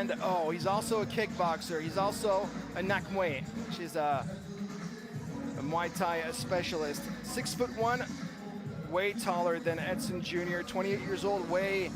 And, oh, he's also a kickboxer. He's also a Nakmuay, which is a Muay Thai specialist. 6'1", way taller than Edson Jr., 28 years old, way...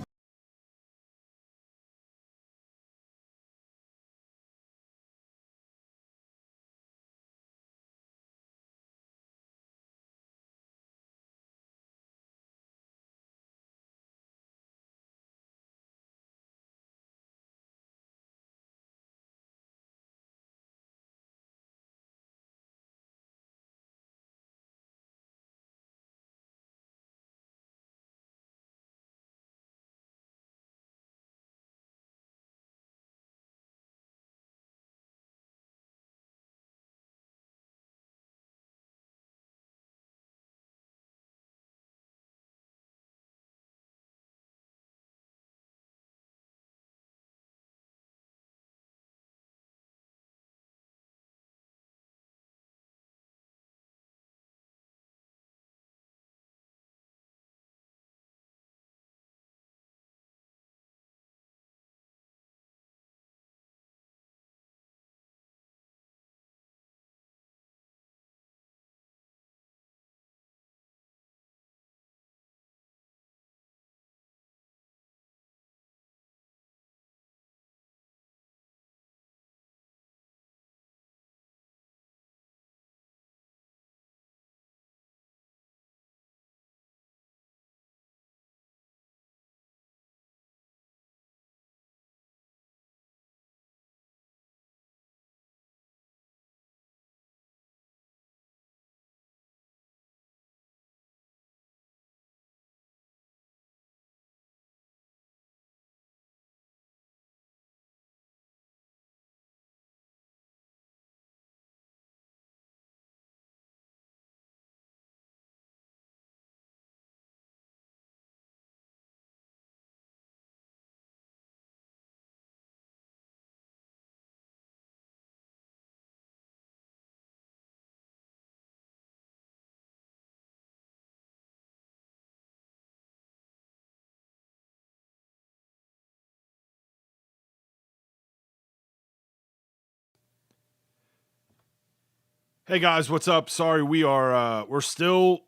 Hey guys, what's up? Sorry, we're still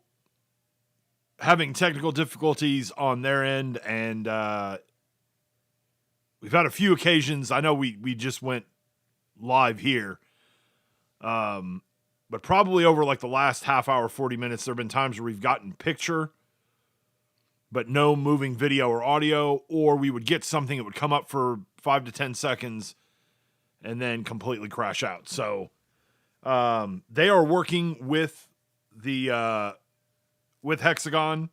having technical difficulties on their end, and we've had a few occasions. I know we just went live here, but probably over like the last half hour, 40 minutes, there have been times where we've gotten picture, but no moving video or audio, or we would get something that would come up for 5 to 10 seconds and then completely crash out. So they are working with the with Hexagone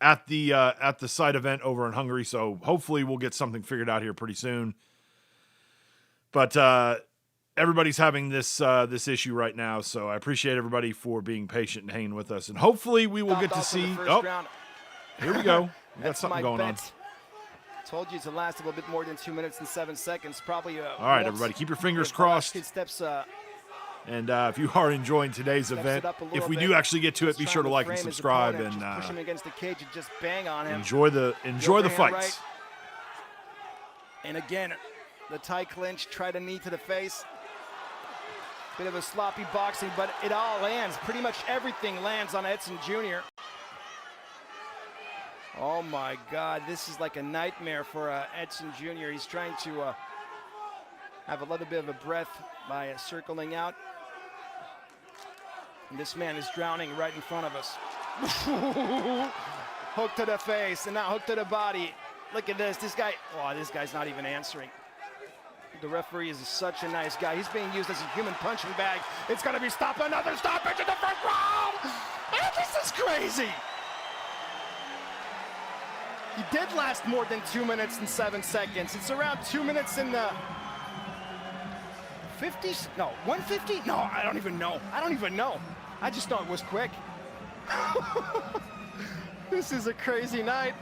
at the site event over in Hungary. So hopefully we'll get something figured out here pretty soon. But everybody's having this issue right now, so I appreciate everybody for being patient and hanging with us. And hopefully we will get to see. Oh, here we go. We got something going on. Told you to last a little bit more than 2 minutes and 7 seconds. Probably. All right, everybody, keep your fingers crossed. Steps. And if you are enjoying today's event, if we do actually get to it, be sure to like and subscribe and push him against the cage and just bang on him. Enjoy the fights. Right. And again, the tie clinch, try to knee to the face. Bit of a sloppy boxing, but it all lands. Pretty much everything lands on Edson Jr. Oh my God, this is like a nightmare for Edson Jr. He's trying to have a little bit of a breath by circling out. And this man is drowning right in front of us. Hook to the face and now hook to the body. Look at this, this guy's not even answering. The referee is such a nice guy. He's being used as a human punching bag. It's gonna be stopped, another stoppage in the first round. Oh, this is crazy. He did last more than 2 minutes and 7 seconds. It's around 2 minutes in the 50s? No, 150? No, I don't even know. I just know it was quick. This is a crazy night.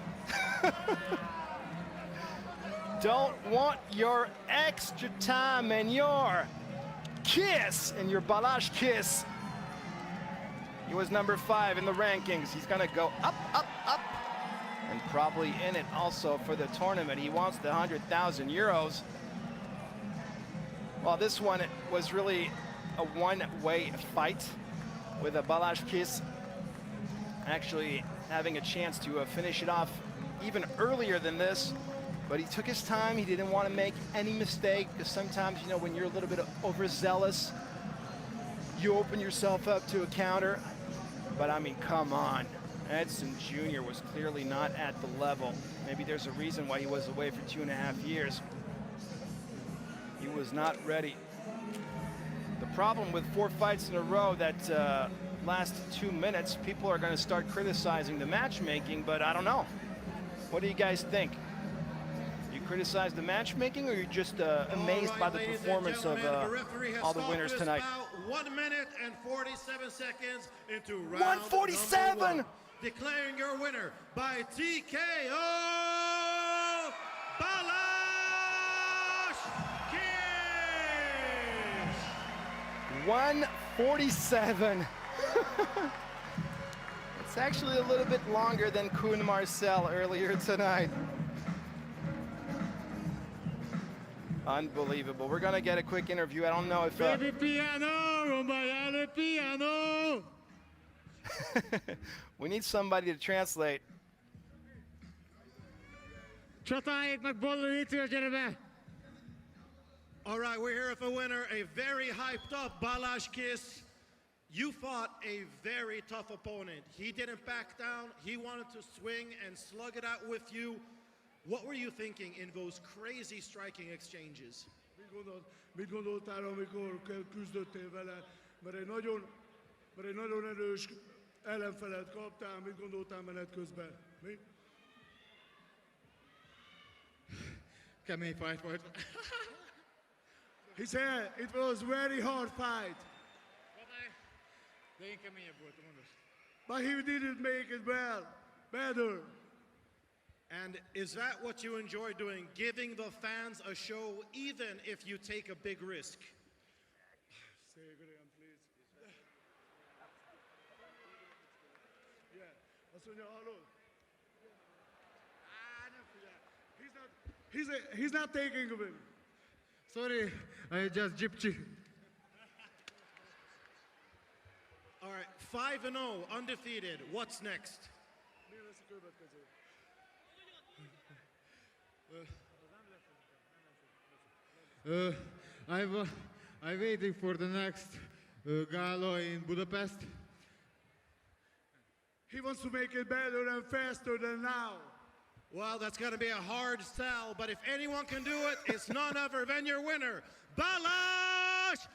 Don't want your extra time and your kiss and your Balazs kiss. He was number 5 in the rankings. He's gonna go up, up, up. and probably in it also for the tournament. He wants the 100,000 euros. Well, this one was really a one-way fight with a Balazs actually having a chance to finish it off even earlier than this, but he took his time. He didn't want to make any mistake, because sometimes, you know, when you're a little bit overzealous, you open yourself up to a counter. But I mean, come on. Edson Jr. was clearly not at the level. Maybe there's a reason why he was away for 2.5 years. He was not ready. The problem with 4 fights in a row that last 2 minutes, people are going to start criticizing the matchmaking, but I don't know. What do you guys think? You criticize the matchmaking, or you're just amazed by the performance of all the winners tonight? 1 minute and 47 seconds into round 147! number 1. Declaring your winner by TKO, Balazs. 147. It's actually a little bit longer than Kuhn Marcel earlier tonight. Unbelievable. We're gonna get a quick interview. I don't know if piano. we need somebody to translate. All right, we're here with a winner, a very hyped up Balazs. You fought a very tough opponent. He didn't back down. He wanted to swing and slug it out with you. What were you thinking in those crazy striking exchanges? Mit gondoltál, amikor küzdöttél vele, mert egy nagyon erős ellenfelet kaptál, mit gondoltál menet közben? Mi? Kemény fight volt. He said it was very hard fight. De én keményebb voltam, mondom. But he didn't make it well, better. And is that what you enjoy doing? Giving the fans a show, even if you take a big risk? Say it again, please. Yeah. Azt mondja, hallod? Nem figyelj. He's not taking of him. Sorry, I just gypsy. All right, 5-0, undefeated. What's next? Mi lesz a következő? I'm waiting for the next gala in Budapest. He wants to make it better and faster than now. Well, that's going to be a hard sell, but if anyone can do it, it's none other than your winner, Balazs.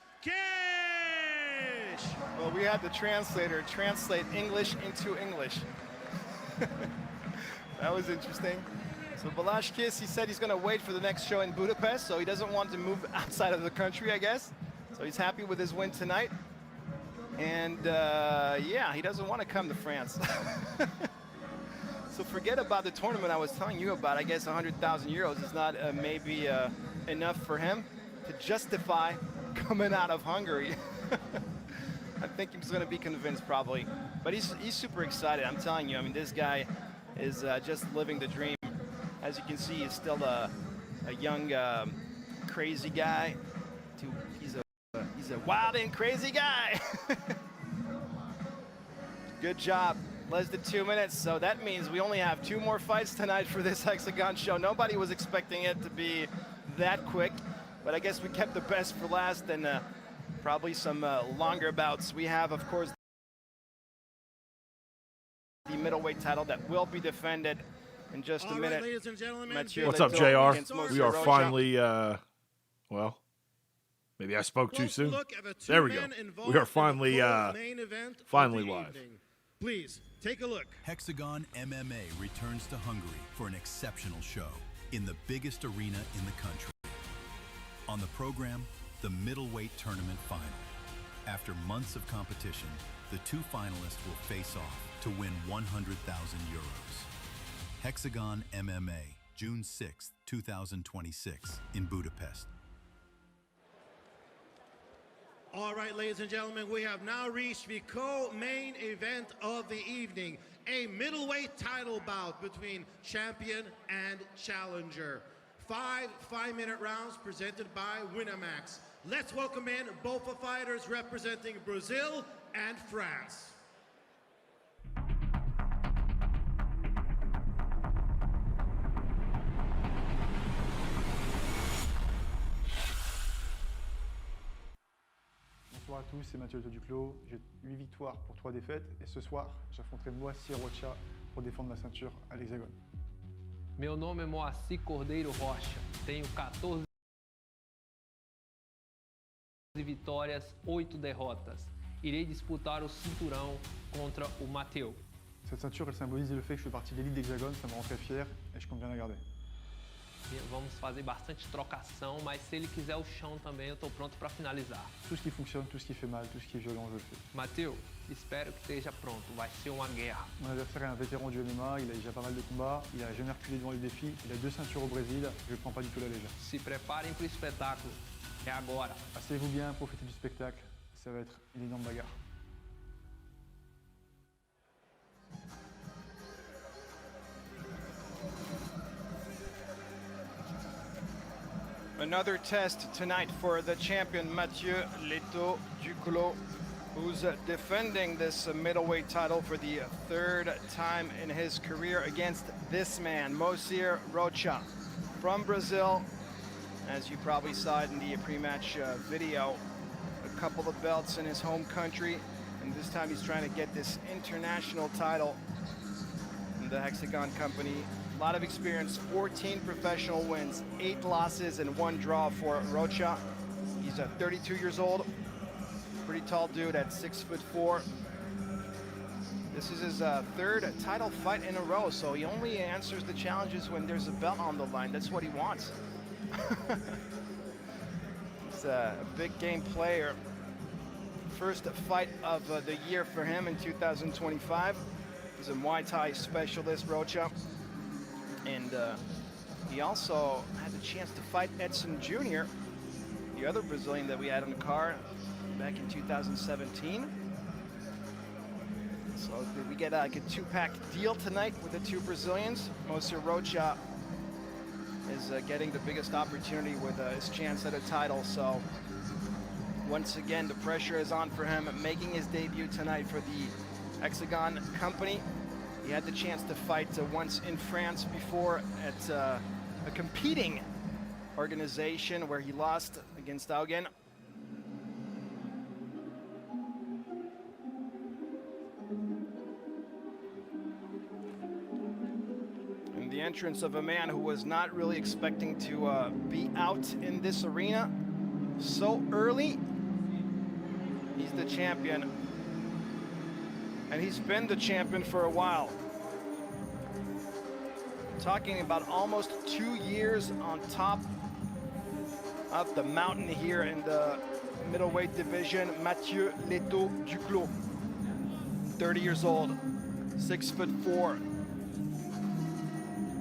Well, we had the translator translate English into English. That was interesting. So Balazs, he said he's going to wait for the next show in Budapest, so he doesn't want to move outside of the country, I guess. So he's happy with his win tonight. And yeah, he doesn't want to come to France. So forget about the tournament I was telling you about. I guess 100,000 euros is not maybe enough for him to justify coming out of Hungary. I think he's going to be convinced probably. But he's super excited, I'm telling you. I mean, this guy is just living the dream. As you can see, he's still a young, crazy guy. He's a wild and crazy guy. Good job. Less than 2 minutes, so that means we only have 2 more fights tonight for this Hexagon show. Nobody was expecting it to be that quick, but I guess we kept the best for last, and probably some longer bouts. We have, of course, the middleweight title that will be defended in just a minute. Right, ladies and gentlemen, Matthieu What's up, Letho JR? against Moacir We are Rocha. finally, well, maybe I spoke too close soon. look at the There we two go. men involved We are in the finally, main event of finally the live. evening. Please, take a look. Hexagone MMA returns to Hungary for an exceptional show in the biggest arena in the country. On the program, the middleweight tournament final. After months of competition, the 2 finalists will face off to win 100,000 euros. Hexagone MMA, June 6th, 2026 in Budapest. All right, ladies and gentlemen, we have now reached the co-main event of the evening. a middleweight title bout between champion and challenger. 5 5-minute rounds presented by Winamax. Let's welcome in both the fighters representing Brazil and France. Bonsoir à tous, c'est Matthieu Duclos. J'ai 8 victoires pour 3 défaites et ce soir, j'affronterai Moacir Rocha pour défendre ma ceinture à l'Hexagone. Meu nome é Moacir Cordeiro Rocha. Tenho 14 vitórias, 8 derrotas. Irei disputar o cinturão contra o Matthieu. Cette ceinture, elle symbolise le fait que je fais partie de l'élite d'Hexagone, ça me rend très fier et je compte bien la garder. Vamos fazer bastante trocação, mas se ele quiser o chão também, eu estou pronto para finalizar. Tout ce qui fonctionne, tout ce qui fait mal, tout ce qui est violent, je le fais. Matthieu, espero que esteja pronto. Vai ser uma guerra. Mon adversaire est un vétéran du MMA, il a déjà pas mal de combats, il a jamais reculé devant les défis, il a 2 ceintures au Brésil, je ne prends pas du tout la légère. Se preparem para o espetáculo. É agora. Asseyez-vous bien, profitez du spectacle, ça va être une énorme bagarre. Another test tonight for the champion Matthieu Letho Duclos, who's defending this middleweight title for the 3rd time in his career against this man, Moacir Rocha, from Brazil. As you probably saw it in the pre-match video, a couple of belts in his home country, and this time he's trying to get this international title in the Hexagone company. A lot of experience, 14 professional wins, 8 losses and 1 draw for Rocha. He's 32 years old, pretty tall dude at 6'4". This is his 3rd title fight in a row, so he only answers the challenges when there's a belt on the line. That's what he wants. He's a big game player. First fight of the year for him in 2025. He's a Muay Thai specialist, Rocha. And he also had the chance to fight Edson Jr., the other Brazilian that we had on the card back in 2017. So did we get like a 2-pack deal tonight with the 2 Brazilians? Moacir Rocha is getting the biggest opportunity with his chance at a title. So once again, the pressure is on for him, making his debut tonight for the Hexagone company. He had the chance to fight once in France before at a competing organization where he lost against Augen. And the entrance of a man who was not really expecting to be out in this arena so early. He's the champion. And he's been the champion for a while. Talking about almost 2 years on top of the mountain here in the middleweight division. Matthieu Letho Duclos, 30 years old, 6'4",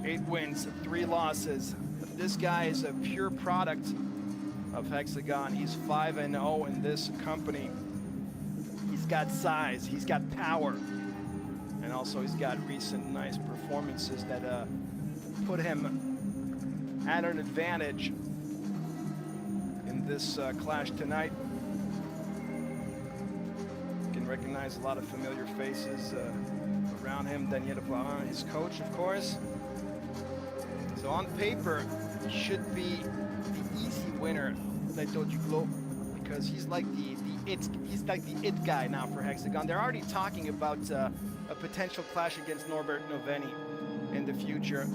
8 wins, 3 losses. But this guy is a pure product of Hexagone. He's 5-0 in this company. He's got size, he's got power, and also he's got recent nice performances that put him at an advantage in this clash tonight. You can recognize a lot of familiar faces around him. Daniel Poirin, his coach, of course. So on paper, he should be the easy winner, Letho Duclos, because he's like the it guy now for Hexagone. They're already talking about a potential clash against Norbert Novenyi in the future.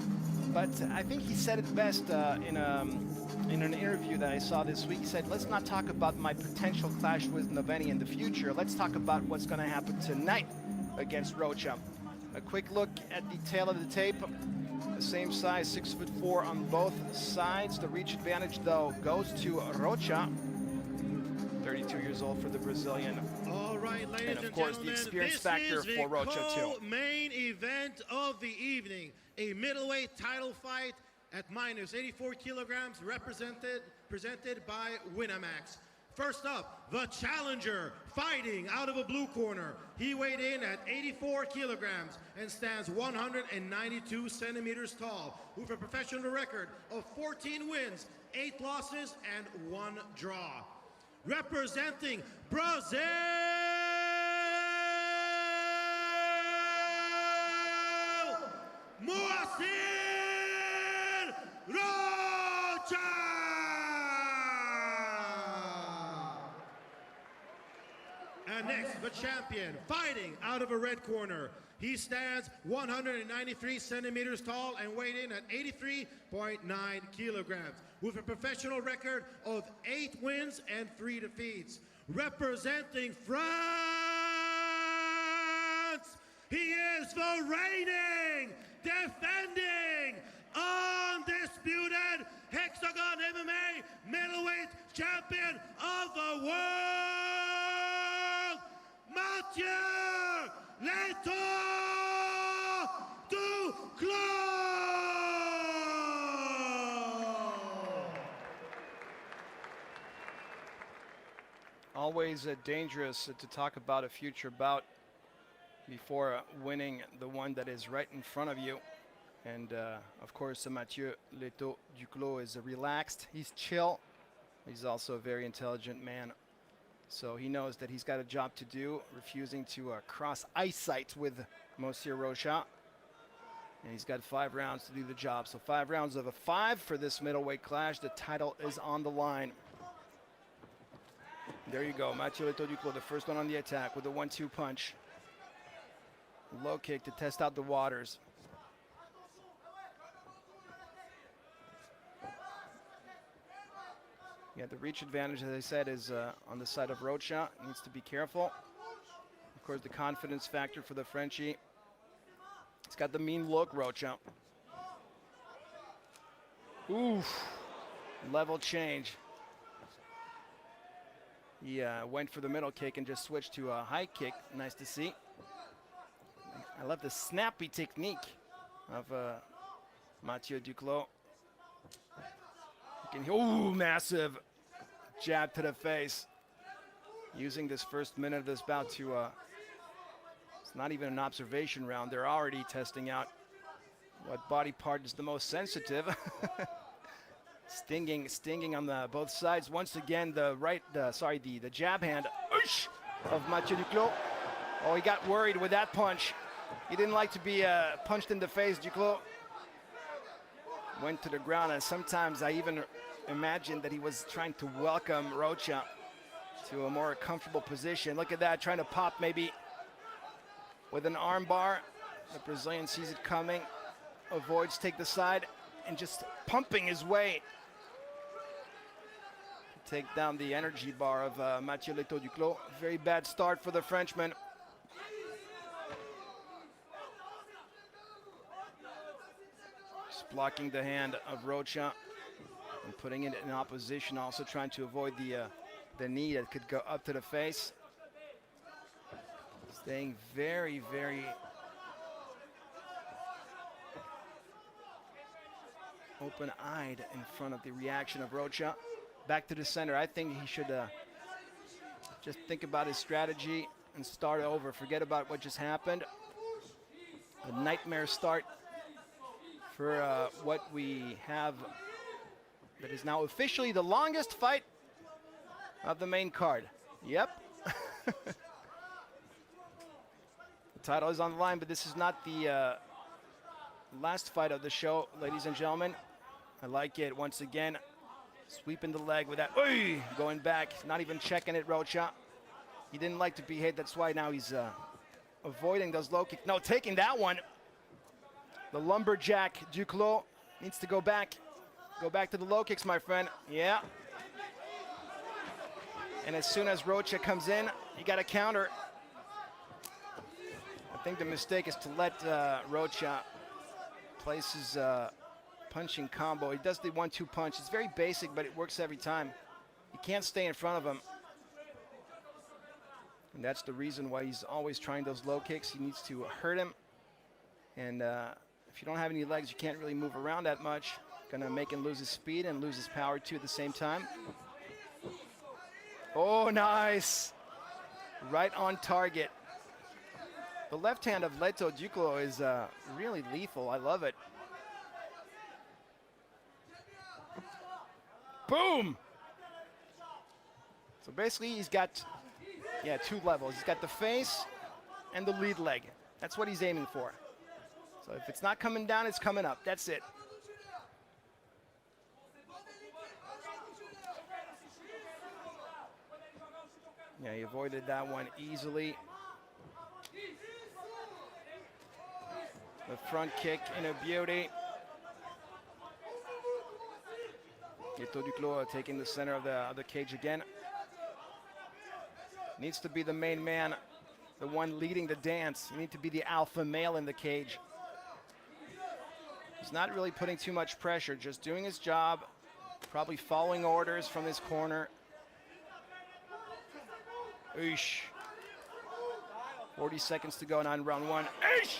But I think he said it best in an interview that I saw this week. He said, let's not talk about my potential clash with Novenyi in the future. Let's talk about what's going to happen tonight against Rocha. A quick look at the tail of the tape. The same size, 6'4" on both sides. The reach advantage, though, goes to Rocha. 32 years old for the Brazilian. All right, ladies and of course, the experience factor for Rocha, too. Main event of the evening, a middleweight title fight at -84 kilograms, presented by Winamax. First up, the challenger, fighting out of a blue corner. He weighed in at 84 kilograms and stands 192 centimeters tall, with a professional record of 14 wins, 8 losses, and 1 draw. Representing Brazil, Moacir Rocha! And next, the champion, fighting out of a red corner. He stands 193 centimeters tall and weighed in at 83.9 kilograms, with a professional record of 8 wins and 3 defeats. Representing France, he is the reigning, defending, undisputed Hexagone MMA middleweight champion of the world, Matthieu Letho Duclos! Always dangerous to talk about a future bout before winning the one that is right in front of you. And of course, Matthieu Letho Duclos is relaxed. He's chill. He's also a very intelligent man. So he knows that he's got a job to do, refusing to cross eyesight with Moacir Rocha. And he's got 5 rounds to do the job. So 5 rounds of a 5 for this middleweight clash. The title is on the line. There you go, Matthieu Letho Duclos, the first one on the attack with a 1-2 punch. Low kick to test out the waters. Yeah, the reach advantage, as I said, is on the side of Rocha. Needs to be careful. Of course, the confidence factor for the Frenchie. He's got the mean look, Rocha. Oof. Level change. He went for the middle kick and just switched to a high kick. Nice to see. I love the snappy technique of Matthieu Duclos. Ooh, massive jab to the face. Using this first minute of this bout to, it's not even an observation round. They're already testing out what body part is the most sensitive. Stinging on the both sides. Once again, the jab hand of Matthieu Duclos. Oh, he got worried with that punch. He didn't like to be punched in the face, Duclos. Went to the ground, and sometimes I even imagined that he was trying to welcome Rocha to a more comfortable position. Look at that, trying to pop maybe with an arm bar. The Brazilian sees it coming, avoids, take the side, and just pumping his way to take down the energy bar of Matthieu Letho Duclos. Very bad start for the Frenchman. Just blocking the hand of Rocha and putting it in opposition, also trying to avoid the knee that could go up to the face. Staying very, very open-eyed in front of the reaction of Rocha. Back to the center. I think he should just think about his strategy and start over. Forget about what just happened. A nightmare start for what we have that is now officially the longest fight of the main card. Yep. The title is on the line, but this is not the last fight of the show, ladies and gentlemen. I like it. Once again, sweeping the leg with that, going back, not even checking it, Rocha. He didn't like to be hit, that's why now he's avoiding those low kicks. No, taking that one. The lumberjack Duclos needs to go back. Go back to the low kicks, my friend. Yeah. And as soon as Rocha comes in, you got to counter. I think the mistake is to let Rocha place his punching combo. He does the 1-2 punch. It's very basic, but it works every time. You can't stay in front of him. And that's the reason why he's always trying those low kicks. He needs to hurt him. And if you don't have any legs, you can't really move around that much. Gonna make him lose his speed and lose his power too at the same time. Oh, nice. Right on target. The left hand of Letho Duclos is really lethal. I love it. Boom! So basically he's got, yeah, 2 levels. He's got the face and the lead leg. That's what he's aiming for. So if it's not coming down, it's coming up. That's it. Yeah, he avoided that one easily. The front kick in a beauty. Letho Duclos taking the center of the cage again. Needs to be the main man, the one leading the dance. You need to be the alpha male in the cage. He's not really putting too much pressure, just doing his job, probably following orders from his corner. Eesh. 40 seconds to go now in round 1. Eesh!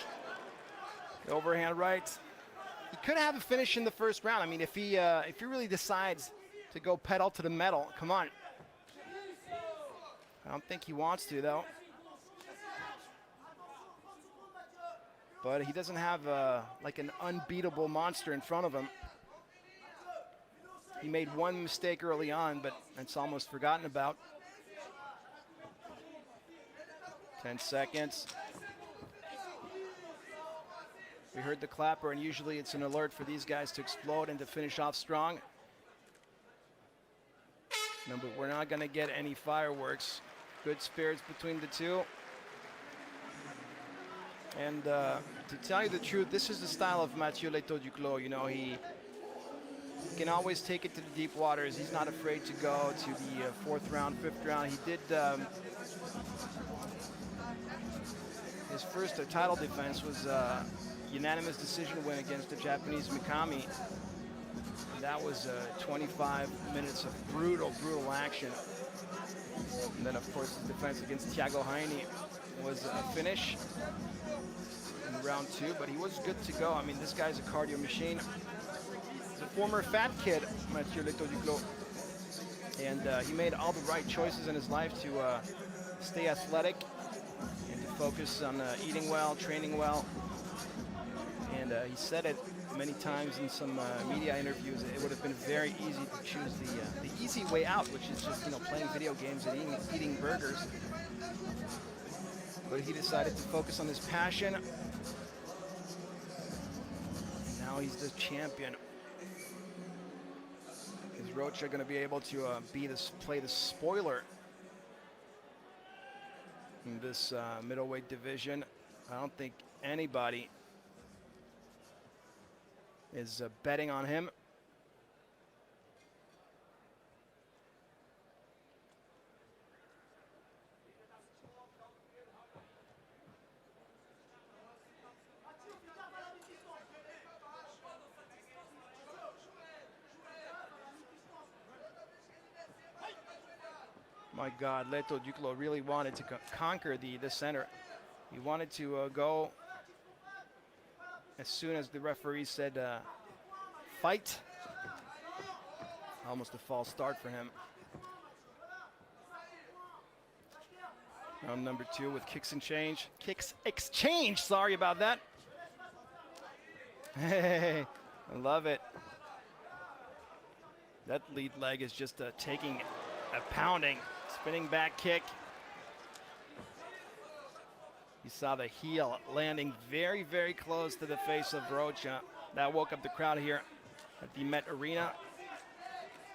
The overhand right. He could have a finish in the first round. I mean, if he really decides to go pedal to the metal, come on. I don't think he wants to, though. But he doesn't have like an unbeatable monster in front of him. He made one mistake early on, but it's almost forgotten about. 10 seconds. We heard the clapper, and usually it's an alert for these guys to explode and to finish off strong. No, but we're not going to get any fireworks. Good spirits between the two. And to tell you the truth, this is the style of Matthieu Letho Duclos. You know, he can always take it to the deep waters. He's not afraid to go to the 4th round, 5th round. He did his first title defense was unanimous decision win against the Japanese Mikami. And that was 25 minutes of brutal, brutal action. And then, of course, his defense against Thiago Heine was a finish in round 2, but he was good to go. I mean, this guy's a cardio machine. He's a former fat kid, Matthieu Letho Duclos. And he made all the right choices in his life to stay athletic and to focus on eating well, training well. And he said it many times in some media interviews. It would have been very easy to choose the easy way out, which is just, you know, playing video games and eating burgers. But he decided to focus on his passion. Now he's the champion. Is Rocha going to be able to play the spoiler in this middleweight division? I don't think anybody is betting on him. My God, Letho Duclos really wanted to conquer the center. He wanted to go as soon as the referee said fight. Almost a false start for him. Round number 2 with kicks exchange, sorry about that. Hey, I love it. That lead leg is just taking a pounding. Spinning back kick. You saw the heel landing very, very close to the face of Rocha. That woke up the crowd here at the Met Arena.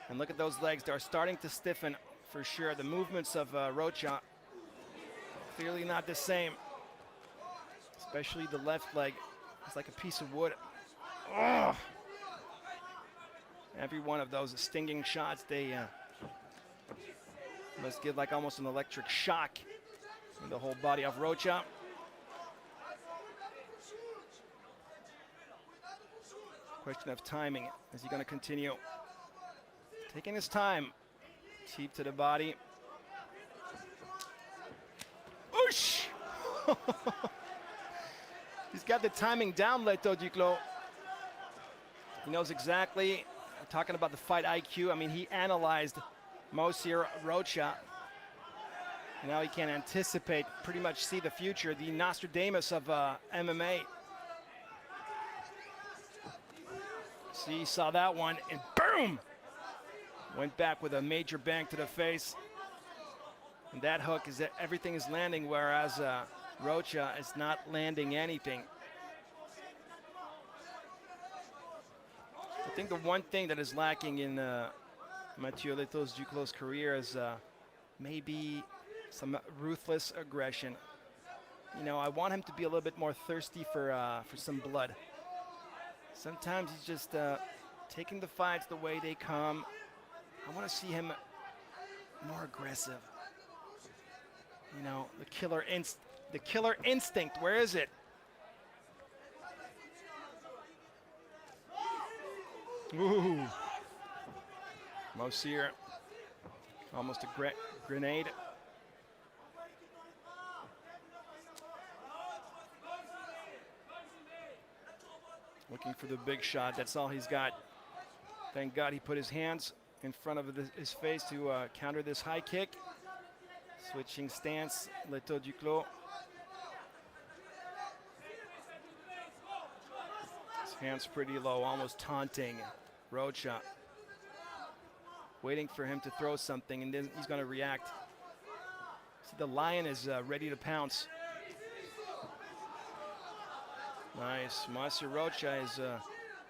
And look at those legs. They're starting to stiffen for sure. The movements of Rocha, clearly not the same. Especially the left leg. It's like a piece of wood. Oh! Every one of those stinging shots, they must give like almost an electric shock in the whole body of Rocha. Question of timing. Is he going to continue? Taking his time. Teep to the body. Oosh! He's got the timing down, Letho Duclos. He knows exactly. Talking about the fight IQ. I mean, he analyzed Moacir, Rocha. Now he can anticipate, pretty much see the future, the Nostradamus of MMA. See, saw that one, and boom! Went back with a major bang to the face. And that hook is that everything is landing, whereas Rocha is not landing anything. I think the one thing that is lacking in Matthieu Letho's Duclos career is maybe some ruthless aggression. You know, I want him to be a little bit more thirsty for some blood. Sometimes he's just taking the fights the way they come. I want to see him more aggressive. You know, the killer instinct. Where is it? Ooh. Moacir, almost a grenade. Looking for the big shot. That's all he's got. Thank God he put his hands in front of his face to counter this high kick. Switching stance, Letho Duclos. His hands pretty low, almost taunting Rocha. Waiting for him to throw something, and then he's going to react. See, the lion is ready to pounce. Nice. Moacir Rocha is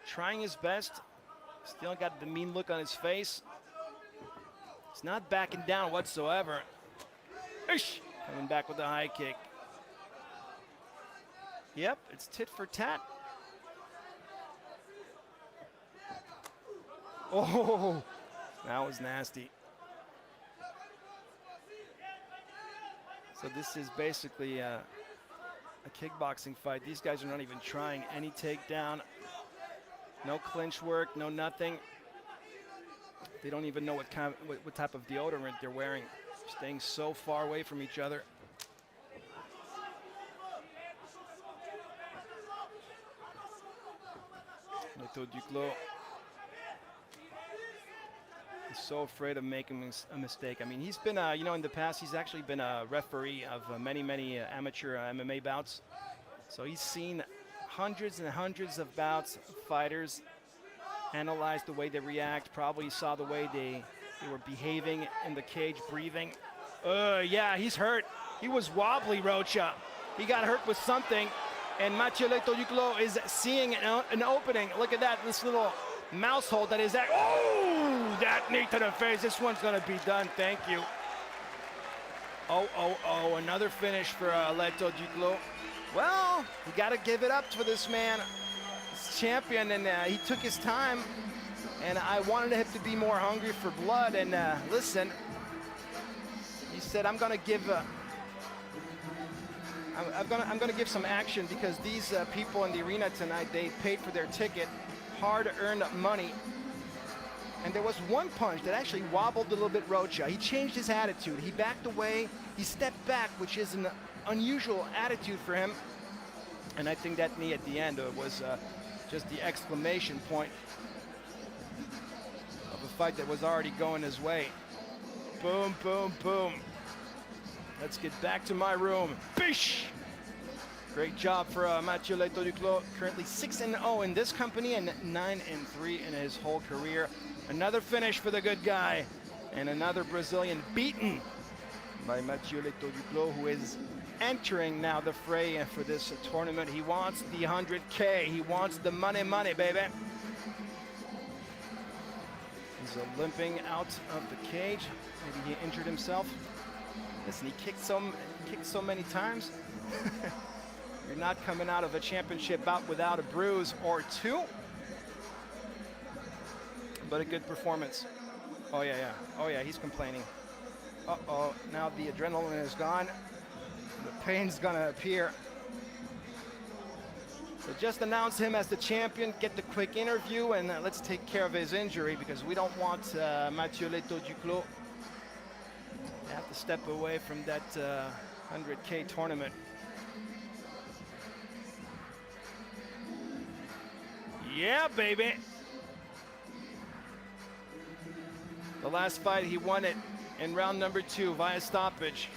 trying his best. Still got the mean look on his face. He's not backing down whatsoever. Ish! Coming back with the high kick. Yep, it's tit for tat. Oh, that was nasty. So this is basically a kickboxing fight. These guys are not even trying any takedown. No clinch work, no nothing. They don't even know what type of deodorant they're wearing. Staying so far away from each other. Letho Duclos is so afraid of making a mistake. I mean, he's been, you know, in the past, he's actually been a referee of many amateur MMA bouts. So he's seen hundreds and hundreds of bouts of fighters, analyzed the way they react, probably saw the way they were behaving in the cage, breathing. Yeah, he's hurt. He was wobbly, Rocha. He got hurt with something, and Matthieu Letho Duclos is seeing an opening. Look at that, this little mouse hole that is that. Oh, that knee to the face. This one's gonna be done, thank you. Oh, another finish for Letho Duclos. Well, you gotta give it up for this man. He's champion, and he took his time. And I wanted him to be more hungry for blood. And listen, he said, "I'm gonna give, I'm gonna give some action because these people in the arena tonight, they paid for their ticket, hard-earned money." And there was one punch that actually wobbled a little bit Rocha. He changed his attitude. He backed away. He stepped back, which is an unusual attitude for him. And I think that knee at the end was just the exclamation point of a fight that was already going his way. Boom, boom, boom. Let's get back to my room. Bish! Great job for Matthieu Letho Duclos. Currently 6-0 in this company and 9-3 in his whole career. Another finish for the good guy. And another Brazilian beaten by Matthieu Letho Duclos, who is entering now the fray for this tournament. He wants the 100K. He wants the money, baby. He's limping out of the cage. Maybe he injured himself. Listen, he kicked so many times. You're not coming out of a championship bout without a bruise or two. But a good performance. Oh yeah, he's complaining. Uh-oh, now the adrenaline is gone. The pain's gonna appear. So just announce him as the champion, get the quick interview, and let's take care of his injury because we don't want Matthieu Letho Duclos to have to step away from that 100K tournament. Yeah, baby. The last fight, he won it in round number 2 via stoppage.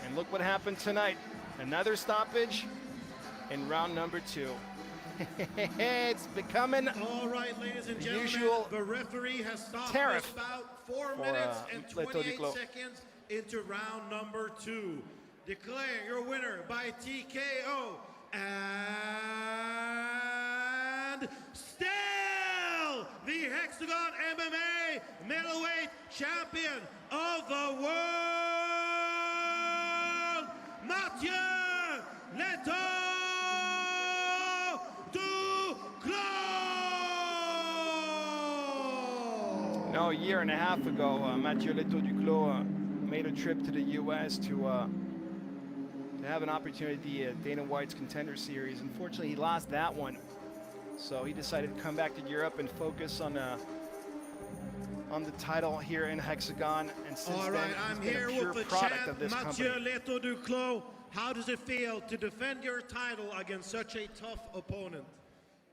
And look what happened tonight. Another stoppage in round number 2. It's becoming all right, ladies and gentlemen, usual the referee has stopped tariff about 4 minutes and Letho 28 Duclos. seconds into round number 2. Declare your winner by TKO and still the Hexagone MMA middleweight champion of the world, Matthieu Letho Duclos. No, a year and a half ago, Matthieu Letho Duclos made a trip to the U.S. to have an opportunity at Dana White's Contender Series. Unfortunately, he lost that one, so he decided to come back to Europe and focus on the title here in Hexagon. And since all right, I'm here with the champ, Matthieu Letho Duclos. How does it feel to defend your title against such a tough opponent?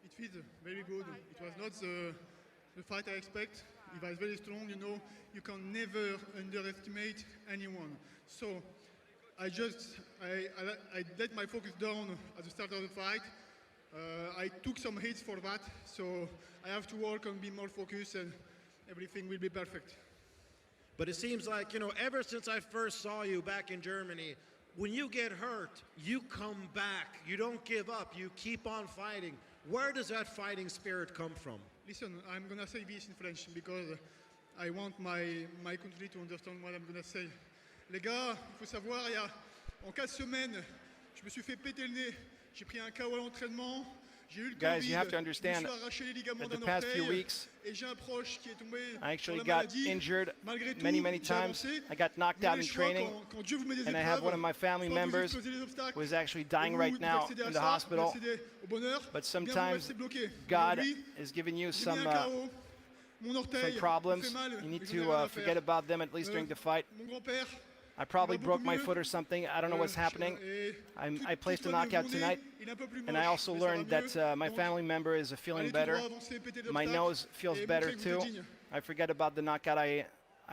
It feels very good. It was not the fight I expect. He was very strong, you know. You can never underestimate anyone. So I let my focus down at the start of the fight. I took some hits for that, so I have to work on being more focused and everything will be perfect. But it seems like, you know, ever since I first saw you back in Germany, when you get hurt, you come back. You don't give up. You keep on fighting. Where does that fighting spirit come from? Listen, I'm going to say this in French because I want my country to understand what I'm going to say. Les gars, il faut savoir, en 4 semaines, je me suis fait péter le nez. J'ai pris un KO à l'entraînement. J'ai eu le Guys, you have to Covid. understand Je me suis arraché les ligaments that the d'un past few orteil. weeks, Et j'ai un proche qui est tombé I actually dans la got maladie. injured Malgré tout, many j'ai times. avancé. I got knocked Vous out avez in le choix training, quand Dieu vous met des and I have épreuves, one of my family soit vous members explosez les obstacles, who is actually et dying vous right now accédez à in the ça, hospital. vous accédez au bonheur, But bien vous sometimes restez bloqué. God Aujourd'hui, is giving you j'ai some mis un KO. Mon orteil me problems. fait mal, You need mais j'en ai to rien à forget faire. about them at least during the fight. Mon grand-père, I probably il va broke beaucoup my mieux. foot or something. I don't know what's happening. Et I placed a toute la knockout journée, tonight, il est un peu plus and I moche, also mais ça va learned mieux. that my Donc, family member is feeling allez tout better. droit, avancez, pétez My l'obstacle, nose feels et better montrez que vous êtes too. digne. I forget about the knockout I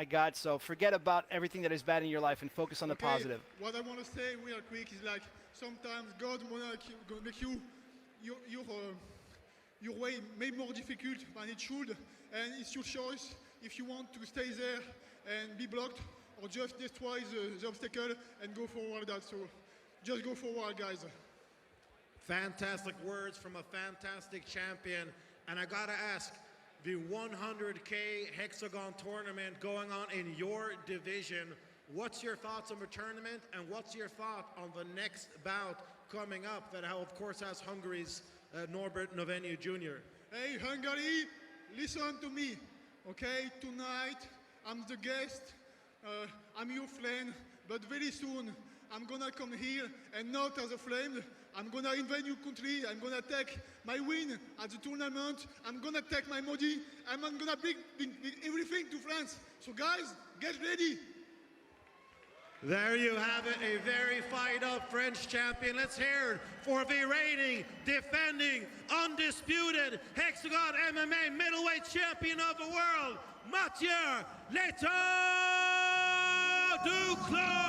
got, so forget about everything that is bad in your life and focus on the Okay, positive. what I want to say real quick is like sometimes God wanna make your way maybe more difficult than it should, and it's your choice if you want to stay there and be blocked or just destroy the obstacle and go forward. So just go forward, guys. Fantastic words from a fantastic champion. And I gotta ask, the 100K Hexagon tournament going on in your division, what's your thoughts on the tournament and what's your thought on the next bout coming up that of course has Hungary's Norbert Novenyi Jr.? Hey, Hungary, listen to me, okay? Tonight, I'm the guest, I'm your friend, but very soon, I'm gonna come here and not as a friend. I'm gonna invade your country, I'm gonna take my win at the tournament, I'm gonna take my money, and I'm gonna bring everything to France. So guys, get ready. There you have it, a very fired up French champion. Let's hear it for the reigning, defending, undisputed Hexagon MMA middleweight champion of the world, Matthieu Letho Duclos.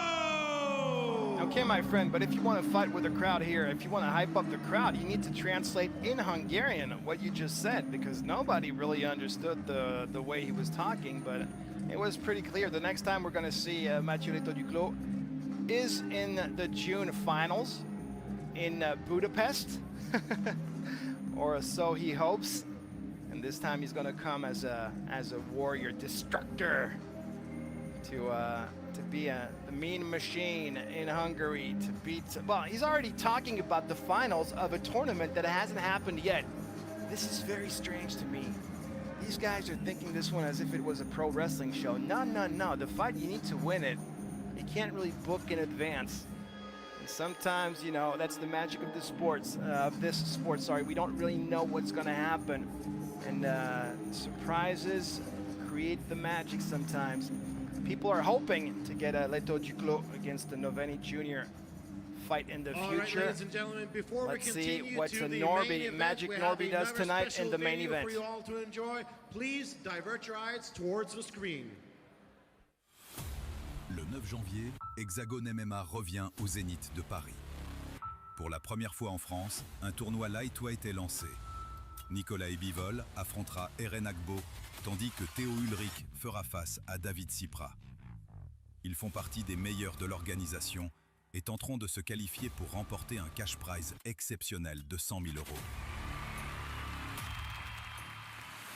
Okay, my friend, but if you want to fight with the crowd here, if you want to hype up the crowd, you need to translate in Hungarian what you just said, because nobody really understood the way he was talking, but it was pretty clear. The next time we're going to see Matthieu Letho Duclos is in the June finals in Budapest, or so he hopes. And this time he's going to come as a warrior destructor to be the mean machine in Hungary to beat. Well, he's already talking about the finals of a tournament that hasn't happened yet. This is very strange to me. These guys are thinking this one as if it was a pro wrestling show. No. The fight, you need to win it. You can't really book in advance. And sometimes, you know, that's the magic of the sports, this sport, sorry. We don't really know what's going to happen. And surprises create the magic sometimes. People are hoping to get a Letho Duclos against the Novenyi Jr. fight in the future. All right, ladies and gentlemen, before Let's we see continue what to the Norbert, main event, Magic we Norbert have does tonight in the main video event. for you all to enjoy. Please divert your eyes towards the screen. 9 janvier, Hexagone MMA revient au Zénith de Paris. Pour la première fois en France, un tournoi lightweight est lancé. Nicolas Bivol affrontera Eren Agbo, tandis que Théo Ulrich fera face à David Sipra. Ils font partie des meilleurs de l'organisation et tenteront de se qualifier pour remporter un cash prize exceptionnel de 100 000 €.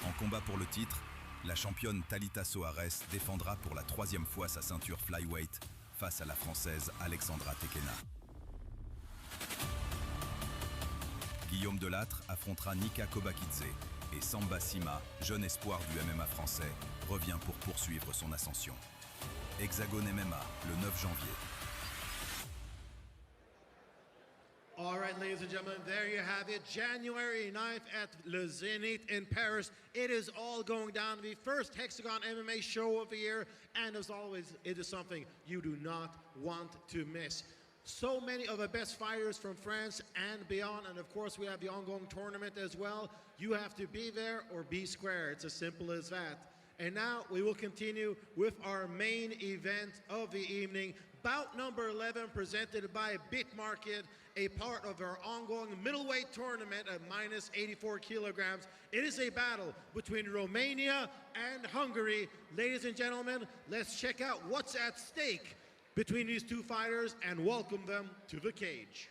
En combat pour le titre, la championne Talita Soares défendra pour la 3e fois sa ceinture Flyweight face à la Française Alexandra Tekena. Guillaume Delattre affrontera Nika Kobakidze et Samba Sima, jeune espoir du MMA français, revient pour poursuivre son ascension. Hexagone MMA, le 9 janvier. All right, ladies and gentlemen, there you have it. January 9th at Le Zénith in Paris. It is all going down to the first Hexagone MMA show of the year. And as always, it is something you do not want to miss. So many of the best fighters from France and beyond. And of course, we have the ongoing tournament as well. You have to be there or be square. It's as simple as that. And now we will continue with our main event of the evening. Bout number 11 presented by Bitmarket, a part of our ongoing middleweight tournament at minus 84 kilograms. It is a battle between Romania and Hungary. Ladies and gentlemen, let's check out what's at stake between these two fighters and welcome them to the cage.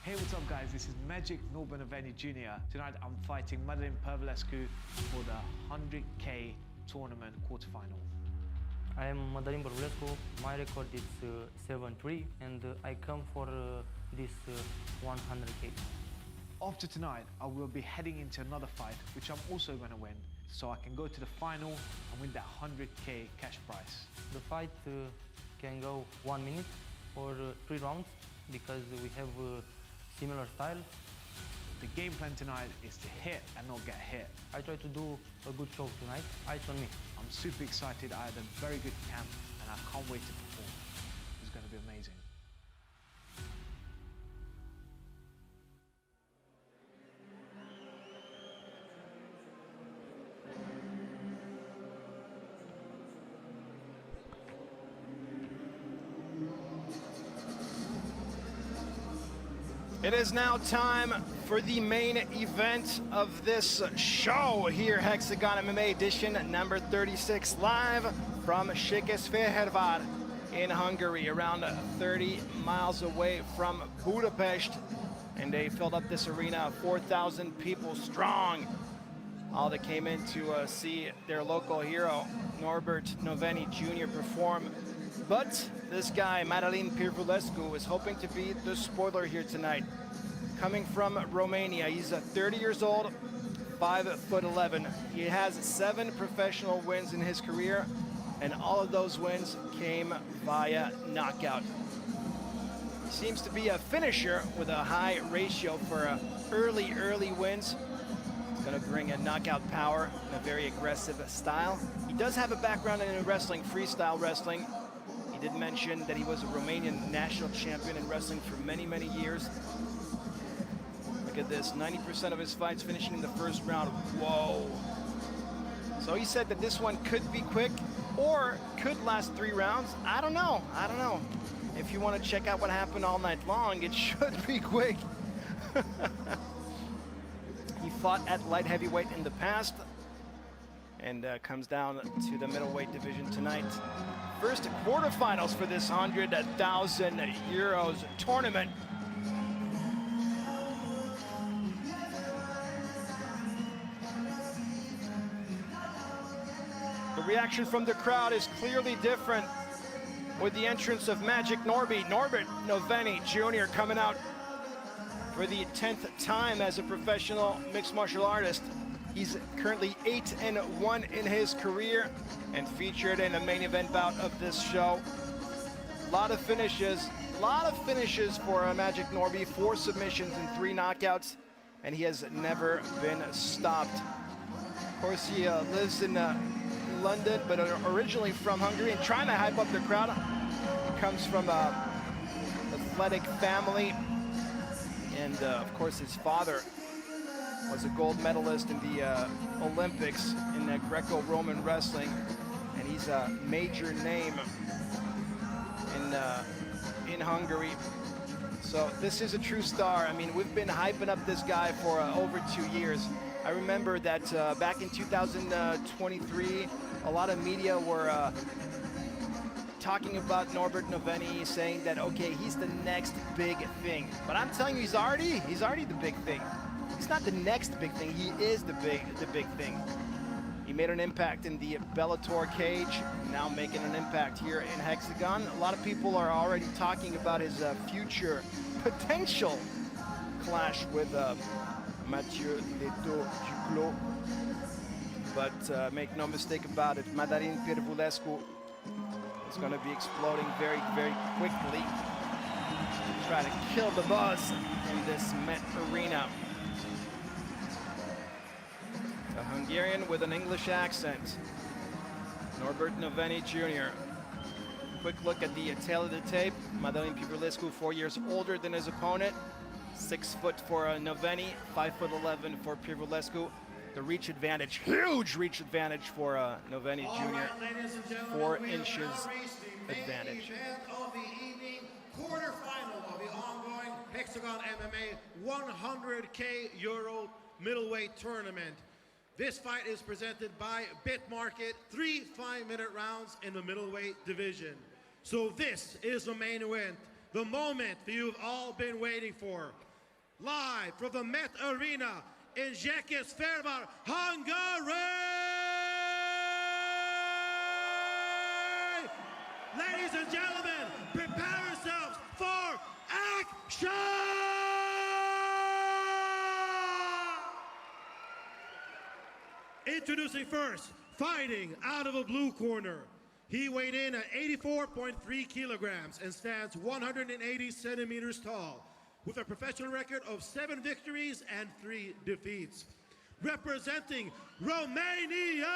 Hey, what's up guys, this is Magic Novenyi Jr. Tonight I'm fighting Madalin Pirvulescu for the 100K tournament quarterfinal. I am Madalin Pirvulescu, my record is 7-3 and I come for this 100K. After tonight, I will be heading into another fight, which I'm also going to win, so I can go to the final and win that 100K cash prize. The fight can go 1 minute or 3 rounds because we have similar style. The game plan tonight is to hit and not get hit. I try to do a good show tonight. Eyes on me. I'm super excited. I had a very good camp and I can't wait to perform. It's going to be amazing. It is now time for the main event of this show here, Hexagone MMA edition number 36, live from Székesfehérvár in Hungary, around 30 miles away from Budapest. And they filled up this arena, 4,000 people strong. All that came in to see their local hero, Norbert Novenyi Jr. perform. But this guy, Madalin Pirvulescu, is hoping to be the spoiler here tonight. Coming from Romania, he's 30 years old, 5'11". He has 7 professional wins in his career, and all of those wins came via knockout. He seems to be a finisher with a high ratio for early wins. He's going to bring a knockout power and a very aggressive style. He does have a background in wrestling, freestyle wrestling. He did mention that he was a Romanian national champion in wrestling for many years. Look at this, 90% of his fights finishing in the first round. Whoa. So he said that this one could be quick or could last 3 rounds. I don't know. If you want to check out what happened all night long, it should be quick. He fought at light heavyweight in the past and comes down to the middleweight division tonight. First quarterfinals for this 100,000 euros tournament. The reaction from the crowd is clearly different with the entrance of Magic Norbert Novenyi Jr. coming out for the 10th time as a professional mixed martial artist. He's currently 8-1 in his career and featured in a main event bout of this show. A lot of finishes for Magic Norbert, 4 submissions and 3 knockouts, and he has never been stopped. Of course, he lives in London, but originally from Hungary, and trying to hype up the crowd. He comes from an athletic family, And of course, his father was a gold medalist in the Olympics in Greco-Roman wrestling, and he's a major name in Hungary. So this is a true star. I mean, we've been hyping up this guy for over 2 years. I remember that back in 2023, a lot of media were talking about Norbert Novenyi, saying that, okay, he's the next big thing. But I'm telling you, he's already the big thing. He's not the next big thing, he is the big thing. He made an impact in the Bellator cage, now making an impact here in Hexagone. A lot of people are already talking about his future potential clash with Matthieu, Letho, Duclos. But make no mistake about it, Madalin Pirvulescu is going to be exploding very, very quickly. Try to kill the buzz in this Met arena. A Hungarian with an English accent, Norbert Novenyi Jr. Quick look at the tail of the tape. Madalin Pirvulescu, 4 years older than his opponent. 6 foot for Novenyi, 5'11" for Pirvulescu. The reach advantage, huge reach advantage for Novenyi Jr. 4 inches advantage. Of the evening, quarterfinal of the ongoing Hexagone MMA 100K Euro middleweight tournament. This fight is presented by BitMarket, 3 5-minute rounds in the middleweight division. So this is the main event, the moment you've all been waiting for. Live from the Met Arena in Székesfehérvár, Hungary! Ladies and gentlemen, prepare yourselves for action! Introducing first, fighting out of a blue corner. He weighed in at 84.3 kilograms and stands 180 centimeters tall, with a professional record of 7 victories and 3 defeats. Representing Romania,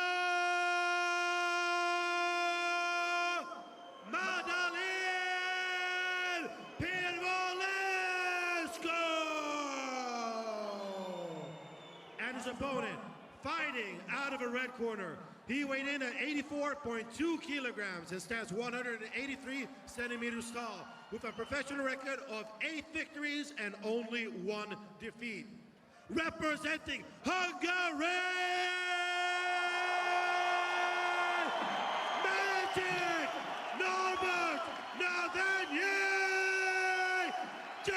Madalin Pirvulescu! And his opponent, fighting out of a red corner. He weighed in at 84.2 kilograms and stands 183 centimeters tall, with a professional record of 8 victories and only 1 defeat. Representing Hungary, Magic Norbert Novenyi Jr.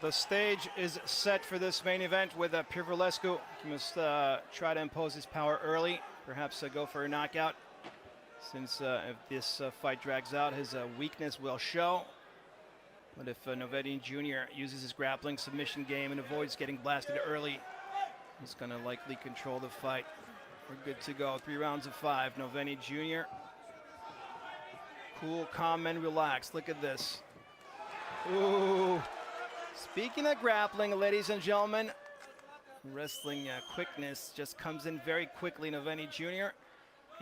The stage is set for this main event with Pirvulescu. He must try to impose his power early, perhaps go for a knockout. Since if this fight drags out, his weakness will show. But if Novenyi Jr. uses his grappling submission game and avoids getting blasted early, he's going to likely control the fight. We're good to go. 3 rounds of 5. Novenyi Jr. Cool, calm, and relaxed. Look at this. Ooh. Speaking of grappling, ladies and gentlemen, wrestling quickness just comes in very quickly, Novenyi Jr.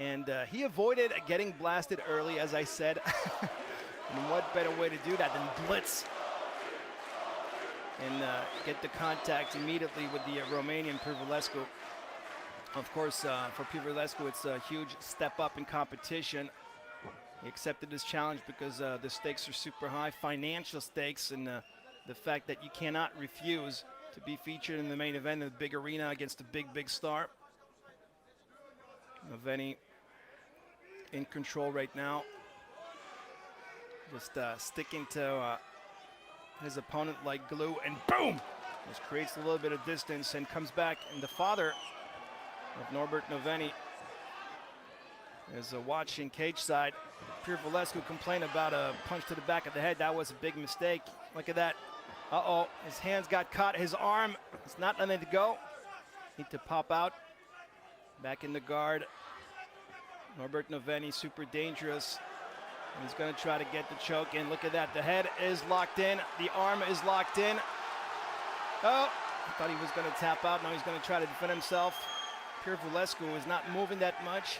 And he avoided getting blasted early, as I said. And what better way to do that than blitz and get the contact immediately with the Romanian Pirvulescu. Of course, for Pirvulescu, it's a huge step up in competition. He accepted this challenge because the stakes are super high, financial stakes, and the fact that you cannot refuse to be featured in the main event in the big arena against a big, big star. Novenyi in control right now. Just sticking to his opponent like glue, and boom! Just creates a little bit of distance and comes back. And the father of Norbert Novenyi is watching cage side. Pirvulescu complained about a punch to the back of the head. That was a big mistake. Look at that. Uh-oh, his hands got caught. His arm is not letting it go. Need to pop out. Back in the guard. Norbert Novenyi, super dangerous. He's going to try to get the choke in. Look at that. The head is locked in. The arm is locked in. Oh, I thought he was going to tap out. Now he's going to try to defend himself. Pirvulescu is not moving that much.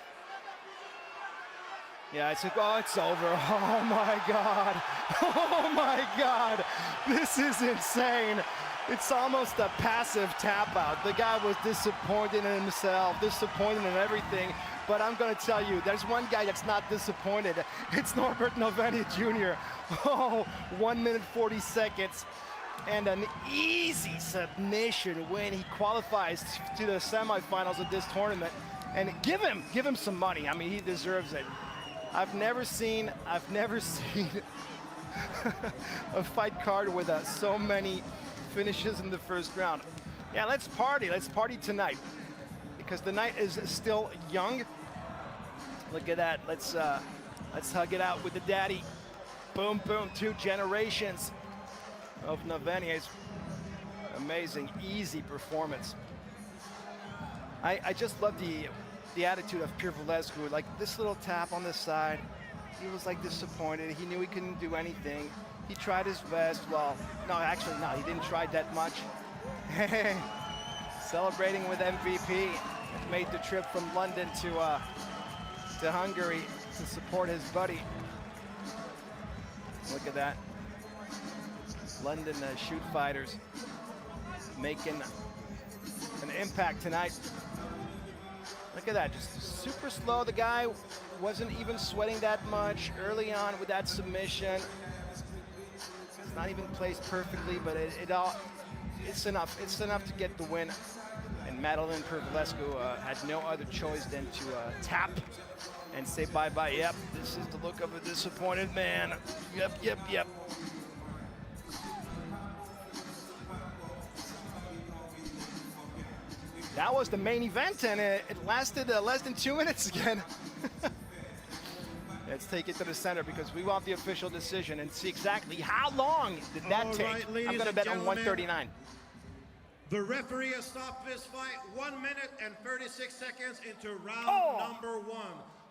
Yeah, it's over. Oh my God. Oh my God. This is insane. It's almost a passive tap out. The guy was disappointed in himself, disappointed in everything. But I'm going to tell you, there's one guy that's not disappointed. It's Norbert Novenyi Jr. Oh, 1 minute 40 seconds. And an easy submission win. He qualifies to the semifinals of this tournament. And give him some money. I mean, he deserves it. I've never seen a fight card with so many finishes in the first round. Yeah, let's party tonight, because the night is still young. Look at that. Let's hug it out with the daddy. Boom, boom. 2 generations of Novenyi's amazing, easy performance. I just love the attitude of Pirvulescu. Like this little tap on the side, he was like disappointed. He knew he couldn't do anything. He tried his best. Well, no, actually, no, he didn't try that much. Celebrating with MVP. Made the trip from London to Hungary to support his buddy. Look at that. London shoot fighters making an impact tonight. Look at that, just super slow. The guy wasn't even sweating that much early on with that submission. It's not even placed perfectly, but it's enough. It's enough to get the win. And Madalin Pirvulescu had no other choice than to tap and say bye-bye. Yep, this is the look of a disappointed man. Yep. That was the main event, and it lasted less than 2 minutes again. Let's take it to the center, because we want the official decision and see exactly how long did that take. Right, I'm going to bet on 139. The referee has stopped this fight 1 minute and 36 seconds into round number 1.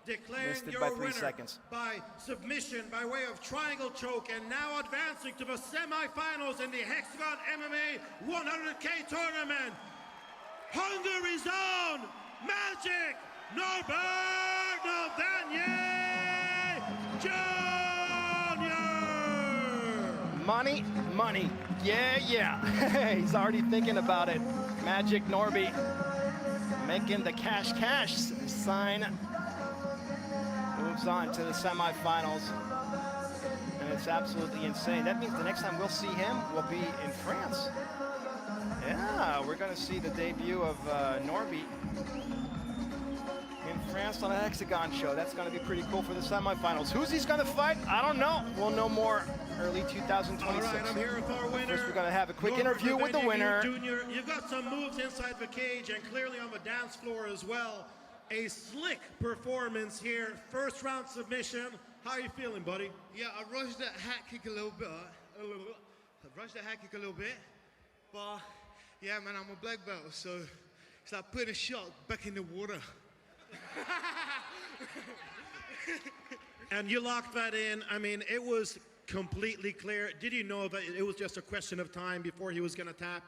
Declaring your winner by submission by way of triangle choke, and now advancing to the semifinals in the Hexagone MMA 100K tournament. Hungary's own Magic Norbert Novenyi Jr. Money. Yeah. He's already thinking about it. Magic Norby making the cash sign. Moves on to the semifinals. And it's absolutely insane. That means the next time we'll see him will be in France. Yeah, we're going to see the debut of Norby in France on a Hexagone show. That's going to be pretty cool for the semifinals. Who's he's going to fight? I don't know. We'll know more early 2026. All right, I'm here with our winner. First, we're going to have a quick Norbert interview with the winner. Jr. You've got some moves inside the cage and clearly on the dance floor as well. A slick performance here. First round submission. How are you feeling, buddy? Yeah, I rushed that hat kick a little bit. But yeah, man, I'm a black belt, so it's like putting a shot back in the water. And you locked that in. I mean, it was completely clear. Did you know that it was just a question of time before he was going to tap?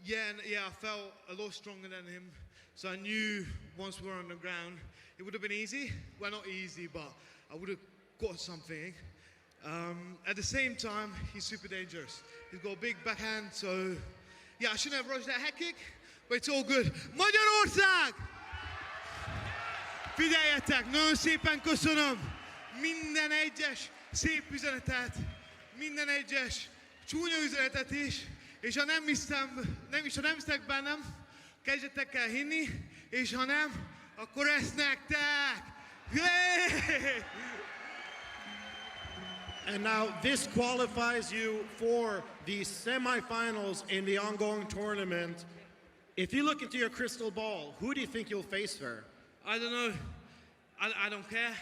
Yeah, I felt a lot stronger than him. So I knew once we were on the ground, it would have been easy. Well, not easy, but I would have got something. At the same time, he's super dangerous. He's got a big backhand, so yeah, I shouldn't have rushed that head kick, but it's all good. Magyarország! Figyeljetek, nagyon szépen köszönöm minden egyes szép üzenetet, minden egyes csúnya üzenetet is, és ha nem hisztek bennem, kezdjetek el hinni, és ha nem, akkor ezt nektek! And now this qualifies you for the semifinals in the ongoing tournament. If you look into your crystal ball, who do you think you'll face there? I don't know. I don't care.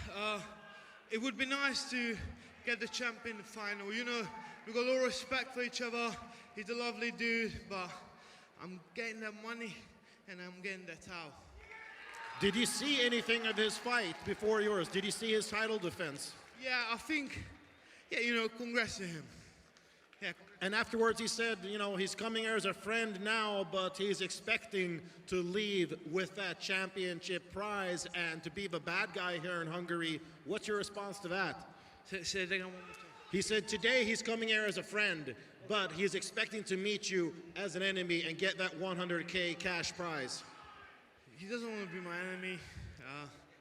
It would be nice to get the champ in the final. You know, we've got a lot of respect for each other. He's a lovely dude, but I'm getting that money and I'm getting that towel. Did you see anything of his fight before yours? Did you see his title defense? Yeah, I think, yeah, you know, congrats to him. Yeah. And afterwards he said, you know, he's coming here as a friend now, but he's expecting to leave with that championship prize and to be the bad guy here in Hungary. What's your response to that? Say it again one more time. He said today he's coming here as a friend, but he's expecting to meet you as an enemy and get that 100K cash prize. He doesn't want to be my enemy.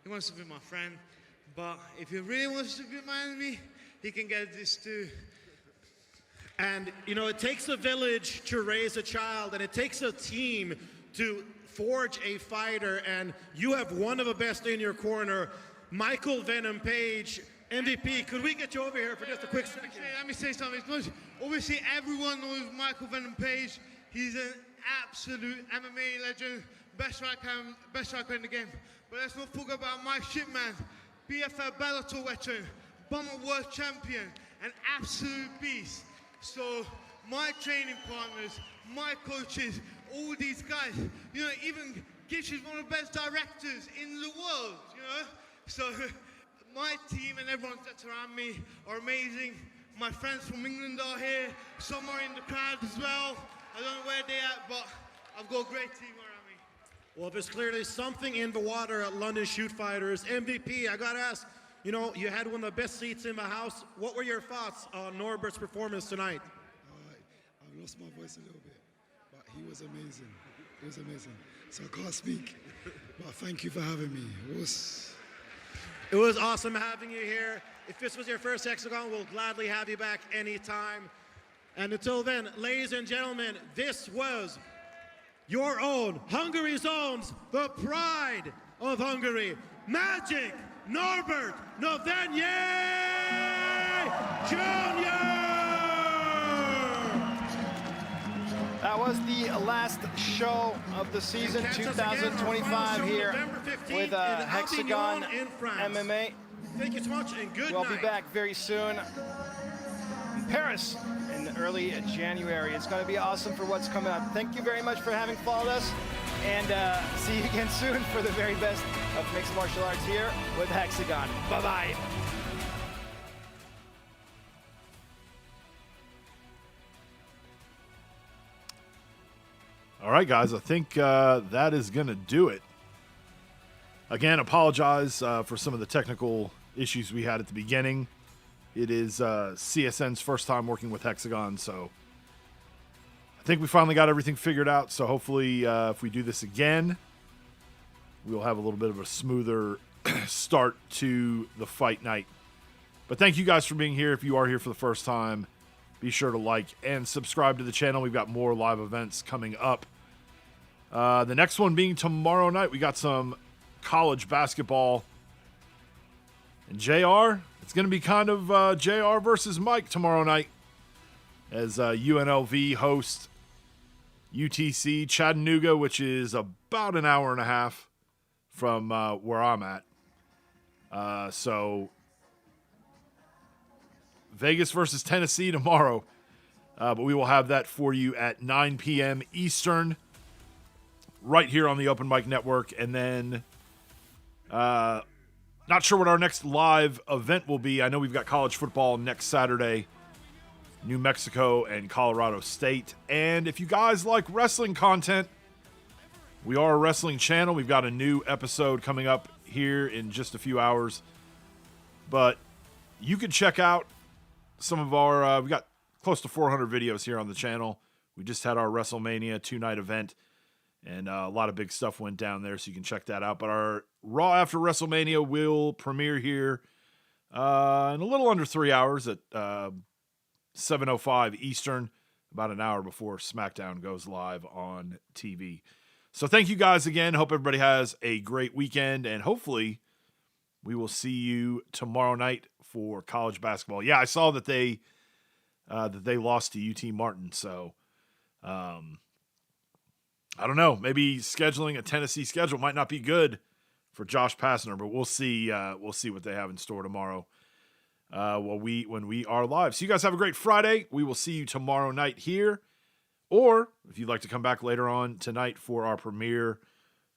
He wants to be my friend. But if he really wants to be my enemy, he can get this too. And, you know, it takes a village to raise a child, and it takes a team to forge a fighter, and you have one of the best in your corner, Michael Venom Page, MVP. Could we get you over here for just a quick second? Let me say something. Obviously, everyone knows Michael Venom Page. He's an absolute MMA legend, best striker in the game. But let's not forget about my shitman, BFL Bellator veteran, Bomber World Champion, an absolute beast. So my training partners, my coaches, all these guys, you know, even Gish is one of the best directors in the world, you know. So my team and everyone that's around me are amazing. My friends from England are here. Some are in the crowd as well. I don't know where they're at, but I've got a great team around me. Well, there's clearly something in the water at London Shoot Fighters. MVP, I gotta ask, you know, you had one of the best seats in the house. What were your thoughts on Norbert's performance tonight? I've lost my voice a little bit, but he was amazing. He was amazing. So I can't speak, but thank you for having me. It was awesome having you here. If this was your first Hexagon, we'll gladly have you back anytime. And until then, ladies and gentlemen, this was your own, Hungary's own, the pride of Hungary, Magic Norbert Novenyi Jr. That was the last show of the season 2025 here with Hexagone MMA. Thank you so much and good We'll night. be back very soon in Paris in early January. It's going to be awesome for what's coming up. Thank you very much for having followed us, and see you again soon for the very best of mixed martial arts here with Hexagone. Bye-bye. All right, guys, I think that is going to do it. Again, apologize for some of the technical issues we had at the beginning. It is CSN's first time working with Hexagone, so I think we finally got everything figured out. So hopefully if we do this again, we'll have a little bit of a smoother start to the fight night. But thank you guys for being here. If you are here for the first time, be sure to like and subscribe to the channel. We've got more live events coming up. The next one being tomorrow night. We got some college basketball. And JR, it's going to be kind of JR versus Mike tomorrow night as UNLV host UTC Chattanooga, which is about an hour and a half from where I'm at. So Vegas versus Tennessee tomorrow. But we will have that for you at 9 p.m. Eastern right here on the Open Mic Network. And then not sure what our next live event will be. I know we've got college football next Saturday, New Mexico and Colorado State. And if you guys like wrestling content, we are a wrestling channel. We've got a new episode coming up here in just a few hours. But you can check out some of our, we got close to 400 videos here on the channel. We just had our WrestleMania 2-night event, and a lot of big stuff went down there, so you can check that out. But our Raw after WrestleMania will premiere here in a little under 3 hours at 7:05 Eastern, about an hour before SmackDown goes live on TV. So thank you guys again. Hope everybody has a great weekend, and hopefully we will see you tomorrow night for college basketball. Yeah, I saw that they lost to UT Martin, so I don't know. Maybe scheduling a Tennessee schedule might not be good for Josh Passner, but we'll see. We'll see what they have in store tomorrow when we are live. So you guys have a great Friday. We will see you tomorrow night here, or if you'd like to come back later on tonight for our premiere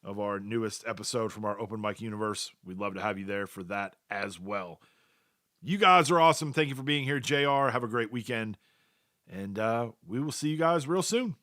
of our newest episode from our Open Mic Universe, we'd love to have you there for that as well. You guys are awesome. Thank you for being here, JR. Have a great weekend, And we will see you guys real soon.